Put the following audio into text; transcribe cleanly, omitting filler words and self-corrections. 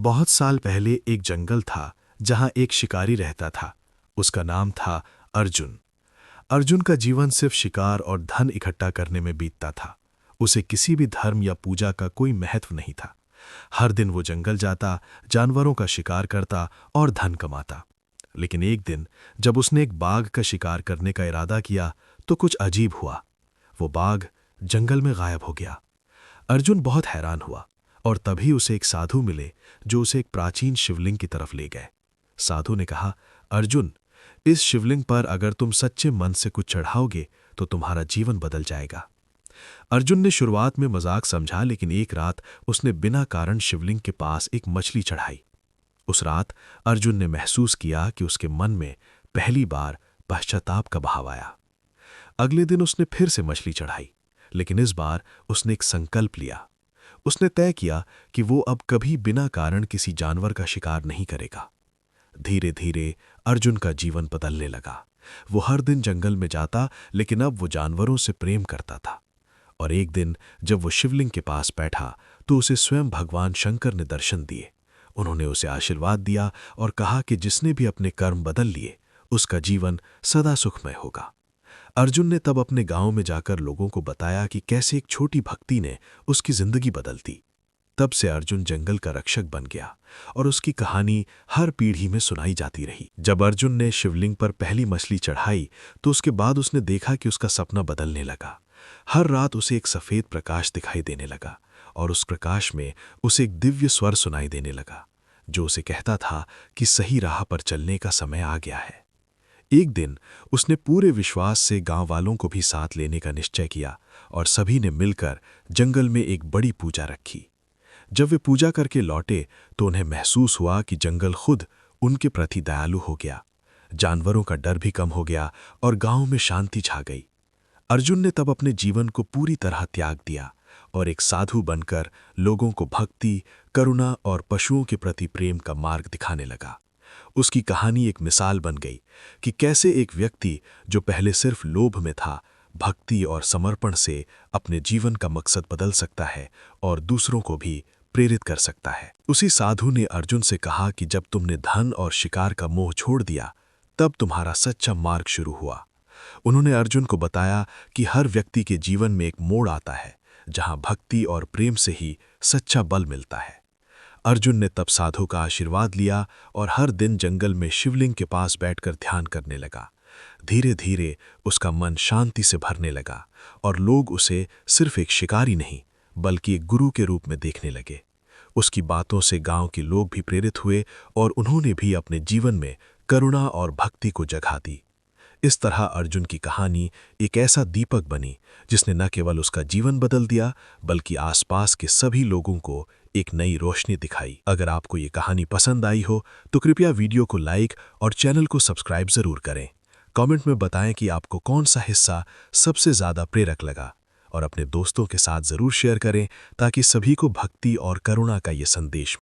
बहुत साल पहले एक जंगल था जहां एक शिकारी रहता था। उसका नाम था अर्जुन। अर्जुन का जीवन सिर्फ शिकार और धन इकट्ठा करने में बीतता था। उसे किसी भी धर्म या पूजा का कोई महत्व नहीं था। हर दिन वो जंगल जाता, जानवरों का शिकार करता और धन कमाता। लेकिन एक दिन जब उसने एक बाघ का शिकार करने का इरादा किया तो कुछ अजीब हुआ। वो बाघ जंगल में गायब हो गया। अर्जुन बहुत हैरान हुआ और तभी उसे एक साधु मिले जो उसे एक प्राचीन शिवलिंग की तरफ ले गए। साधु ने कहा, अर्जुन, इस शिवलिंग पर अगर तुम सच्चे मन से कुछ चढ़ाओगे तो तुम्हारा जीवन बदल जाएगा। अर्जुन ने शुरुआत में मजाक समझा, लेकिन एक रात उसने बिना कारण शिवलिंग के पास एक मछली चढ़ाई। उस रात अर्जुन ने महसूस किया कि उसके मन में पहली बार पश्चाताप का भाव आया। अगले दिन उसने फिर से मछली चढ़ाई, लेकिन इस बार उसने एक संकल्प लिया। उसने तय किया कि वो अब कभी बिना कारण किसी जानवर का शिकार नहीं करेगा। धीरे धीरे अर्जुन का जीवन बदलने लगा। वो हर दिन जंगल में जाता, लेकिन अब वो जानवरों से प्रेम करता था। और एक दिन जब वो शिवलिंग के पास बैठा तो उसे स्वयं भगवान शंकर ने दर्शन दिए। उन्होंने उसे आशीर्वाद दिया और कहा कि जिसने भी अपने कर्म बदल लिए उसका जीवन सदा सुखमय होगा। अर्जुन ने तब अपने गांव में जाकर लोगों को बताया कि कैसे एक छोटी भक्ति ने उसकी जिंदगी बदल दी। तब से अर्जुन जंगल का रक्षक बन गया और उसकी कहानी हर पीढ़ी में सुनाई जाती रही। जब अर्जुन ने शिवलिंग पर पहली मछली चढ़ाई तो उसके बाद उसने देखा कि उसका सपना बदलने लगा। हर रात उसे एक सफेद प्रकाश दिखाई देने लगा और उस प्रकाश में उसे एक दिव्य स्वर सुनाई देने लगा जो उसे कहता था कि सही राह पर चलने का समय आ गया है। एक दिन उसने पूरे विश्वास से गांव वालों को भी साथ लेने का निश्चय किया और सभी ने मिलकर जंगल में एक बड़ी पूजा रखी। जब वे पूजा करके लौटे तो उन्हें महसूस हुआ कि जंगल खुद उनके प्रति दयालु हो गया। जानवरों का डर भी कम हो गया और गांव में शांति छा गई। अर्जुन ने तब अपने जीवन को पूरी तरह त्याग दिया और एक साधु बनकर लोगों को भक्ति, करुणा और पशुओं के प्रति प्रेम का मार्ग दिखाने लगा। उसकी कहानी एक मिसाल बन गई कि कैसे एक व्यक्ति जो पहले सिर्फ लोभ में था, भक्ति और समर्पण से अपने जीवन का मकसद बदल सकता है और दूसरों को भी प्रेरित कर सकता है। उसी साधु ने अर्जुन से कहा कि जब तुमने धन और शिकार का मोह छोड़ दिया तब तुम्हारा सच्चा मार्ग शुरू हुआ। उन्होंने अर्जुन को बताया कि हर व्यक्ति के जीवन में एक मोड़ आता है जहां भक्ति और प्रेम से ही सच्चा बल मिलता है। अर्जुन ने तब साधु का आशीर्वाद लिया और हर दिन जंगल में शिवलिंग के पास बैठकर ध्यान करने लगा। धीरे धीरे उसका मन शांति से भरने लगा और लोग उसे सिर्फ एक शिकारी नहीं बल्कि एक गुरु के रूप में देखने लगे। उसकी बातों से गांव के लोग भी प्रेरित हुए और उन्होंने भी अपने जीवन में करुणा और भक्ति को जगह दी। इस तरह अर्जुन की कहानी एक ऐसा दीपक बनी जिसने न केवल उसका जीवन बदल दिया बल्कि आसपास के सभी लोगों को एक नई रोशनी दिखाई। अगर आपको ये कहानी पसंद आई हो तो कृपया वीडियो को लाइक और चैनल को सब्सक्राइब जरूर करें। कमेंट में बताएं कि आपको कौन सा हिस्सा सबसे ज़्यादा प्रेरक लगा और अपने दोस्तों के साथ ज़रूर शेयर करें ताकि सभी को भक्ति और करुणा का ये संदेश